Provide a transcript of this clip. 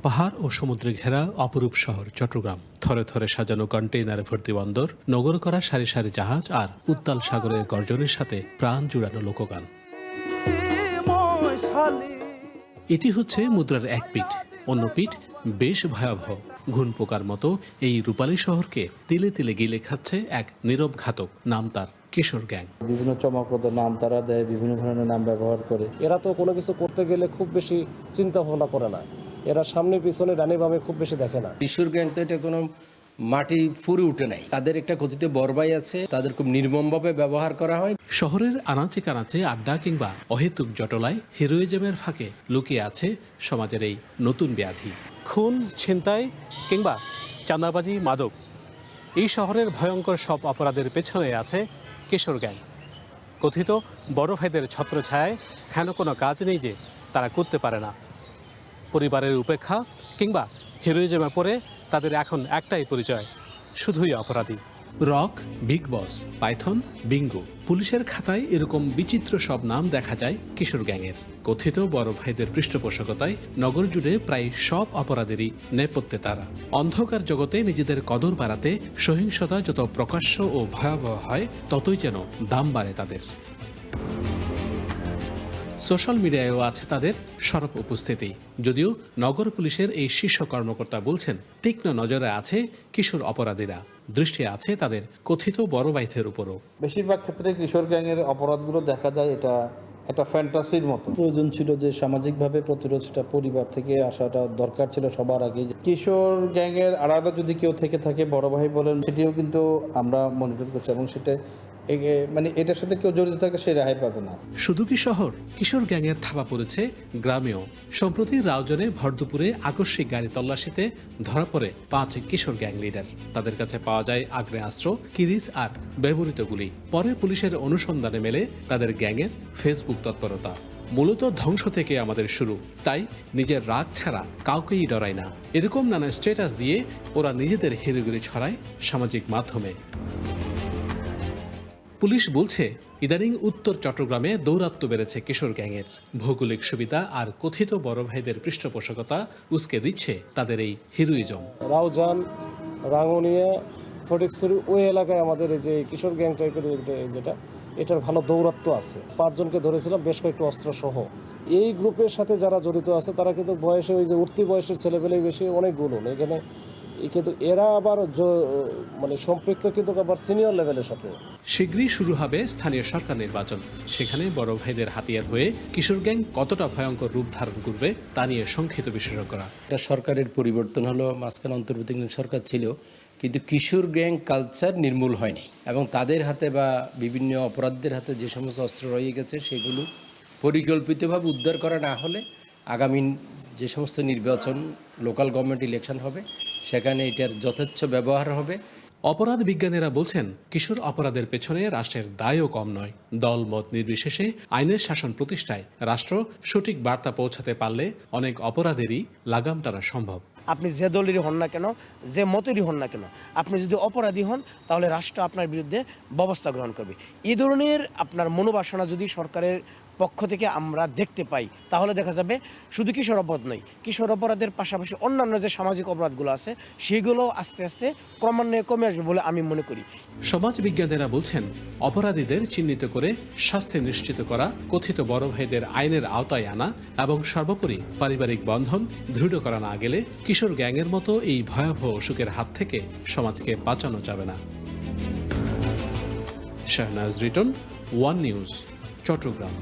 পাহাড় ও সমুদ্রে ঘেরা অপরূপ শহর চট্টগ্রাম, থরে থরে সাজানো কন্টেইনারে ভর্তি বন্দর, নগর করা সারি সারি জাহাজ আর উত্তাল সাগরের গর্জনের সাথে প্রাণ জুড়ানো লোকগান। এটি হচ্ছে মুদ্রার এক পিঠ, অন্য পিঠ বেশ ভয়াবহ। ঘুণ পোকার মতো এই রূপালী শহরকে তিলে তিলে গিলে খাচ্ছে এক নীরব ঘাতক, নাম তার কিশোর গ্যাং। বিভিন্ন চমকপ্রদ নাম তারা দেয়, বিভিন্ন ধরনের নাম ব্যবহার করে। এরা তো কোনো কিছু করতে গেলে খুব বেশি চিন্তা ভাবনা করে না, এরা সামনে পিছনে ডানে বামে খুব বেশি দেখে না। কিশোর গ্যাং তো এটা কোনো মাটি ফুরে উঠে নাই, তাদের একটা কথিত বরবাই আছে, তাদের খুব নির্মমভাবে ব্যবহার করা হয়। শহরের আনাচে কানাচে আড্ডা কিংবা অহেতুক জটলায় হিরোইজমের ফাঁকে লুকিয়ে আছে সমাজের এই নতুন ব্যাধি। খুন, ছিনতাই কিংবা চাঁদাবাজি, মাদক, এই শহরের ভয়ঙ্কর সব অপরাধের পেছনে আছে কিশোর গ্যাং। কথিত বড় ভাইদের ছত্রছায়ায় হেন কোনো কাজ নেই যে তারা করতে পারে না। পরিবারের উপেক্ষা কিংবা হিরোইজমে পড়ে তাদের এখন একটাই পরিচয়, শুধুই অপরাধী। রক, বিগ বস, পাইথন, বিঙ্গো, পুলিশের খাতায় এরকম বিচিত্র সব নাম দেখা যায় কিশোর গ্যাংয়ের। কথিত বড় ভাইদের পৃষ্ঠপোষকতায় নগর জুড়ে প্রায় সব অপরাধেরই নেপথ্যে তারা। অন্ধকার জগতে নিজেদের কদর বাড়াতে সহিংসতা যত প্রকাশ্য ও ভয়াবহ হয়, ততই যেন দাম বাড়ে তাদের। সোশ্যাল মিডিয়ায়ও আছে তাদের সরব উপস্থিতি। যদিও নগর পুলিশের এই শীর্ষ কর্মকর্তা বলছেন, তীক্ষ্ণ নজরে আছে কিশোর অপরাধীরা, দৃষ্টি আছে তাদের কথিত বড় ভাইদের উপরও। বেশিরভাগ ক্ষেত্রে কিশোর গ্যাংয়ের অপরাধগুলো দেখা যায় এটা একটা ফ্যান্টাসির মতো। প্রয়োজন ছিল যে সামাজিকভাবে প্রতিরোধটা পরিবার থেকে আসাটা দরকার ছিল সবার আগে। কিশোর গ্যাংয়ের আড়ালে যদি কেউ থেকে থাকে, বড় ভাই বলেন, সেটিও কিন্তু আমরা মনিটর করছি এবং সেটা মানে এটার সাথে কেউ জড়িত থাকলে সে রেহাই পাবে না। শুধু কি শহর, কিশোর গ্যাংয়ের থাবা পড়েছে গ্রামেও। সম্প্রতি রাউজানে ভরদুপুরে আকস্মিক গাড়ি তল্লাশিতে ধরা পড়ে 5 কিশোর গ্যাং লিডার। তাদের কাছে পাওয়া যায় আগ্নেয়াস্ত্র, কিরিচ আর ব্যবহৃত গুলি। পরে পুলিশের অনুসন্ধানে মেলে তাদের গ্যাংয়ের ফেসবুক তৎপরতা। মূলত ধ্বংস থেকে আমাদের শুরু, তাই নিজের রাগ ছাড়া কাউকেই ডরায় না, এরকম নানা স্ট্যাটাস দিয়ে ওরা নিজেদের হিরোগিরি ছড়ায় সামাজিক মাধ্যমে। পুলিশ বলছে, ইদানিং উত্তর চট্টগ্রামে দৌরাত্ম্য বেড়েছে কিশোর গ্যাংয়ের। ভৌগোলিক সুবিধা আর কথিত বড় ভাইদের পৃষ্ঠপোষকতা উস্কে দিচ্ছে তাদের এই হিরোইজম। রাউজান, রাঙ্গুনিয়া, ফটিকছড়ি ওই এলাকায় আমাদের এই যে কিশোর গ্যাং টাইপের যেটা, এটার ভালো দৌরাত্ম্য আছে। 5 জনকে ধরেছিলাম, বেশ কয়েকটি অস্ত্র সহ। এই গ্রুপের সাথে যারা জড়িত আছে তারা কিন্তু বয়সে ওই যে উঠতি বয়সের ছেলেপেলেই বেশি, অনেকগুলো এখানে, কিন্তু এরা আবার মানে সম্পৃক্ত কিন্তু আবার সিনিয়র লেভেলের সাথে। শীঘ্রই শুরু হবে স্থানীয় সরকার নির্বাচন। সেখানে বড় ভাইদের হাতিয়ার হয়ে কিশোর গ্যাং কতটা ভয়ঙ্কর রূপ ধারণ করবে তা নিয়ে শঙ্কিত বিশেষজ্ঞরা। এটা সরকারের পরিবর্তন হলো, মাঝখানে অন্তর্বর্তীকালীন সরকার ছিল, কিন্তু কিশোর গ্যাং কালচার নির্মূল হয়নি এবং তাদের হাতে বা বিভিন্ন অপরাধীদের হাতে যে সমস্ত অস্ত্র রয়ে গেছে সেগুলো পরিকল্পিতভাবে উদ্ধার করা না হলে আগামী যে সমস্ত নির্বাচন, লোকাল গভর্নমেন্ট ইলেকশন হবে, সেখানে এটার যথেচ্ছ ব্যবহার হবে। অপরাধ বিজ্ঞানীরা বলছেন, কিশোর অপরাধের পেছনে রাষ্ট্রের দায়ও কম নয়। দল মত নির্বিশেষে আইনের শাসন প্রতিষ্ঠায় রাষ্ট্র সঠিক বার্তা পৌঁছাতে পারলে অনেক অপরাধেরই লাগাম টানা সম্ভব। আপনি যে দলেরই হন না কেন, যে মতেরই হন না কেন, আপনি যদি অপরাধী হন তাহলে রাষ্ট্র আপনার বিরুদ্ধে ব্যবস্থা গ্রহণ করবে। এই ধরনের আপনার মনোবাসনা যদি সরকারের পক্ষ থেকে আমরা দেখতে পাই, তাহলে দেখা যাবে শুধু কিশোর অপরাধ নয়, কিশোর অপরাধের পাশাপাশি অন্যান্য যে সামাজিক অপরাধগুলো আছে সেগুলো আস্তে আস্তে ক্রমান্বয়ে কমে আসবে বলে আমি মনে করি। সমাজ বিজ্ঞানীরা বলছেন, অপরাধীদের চিহ্নিত করে শাস্তি নিশ্চিত করা, কথিত বড় ভাইদের আইনের আওতায় আনা এবং সর্বোপরি পারিবারিক বন্ধন দৃঢ় করা না গেলে কিশোর গ্যাংয়ের মতো এই ভয়াবহ অসুখের হাত থেকে সমাজকে বাঁচানো যাবে না। Shahnaz Riton, one news, Chittagong.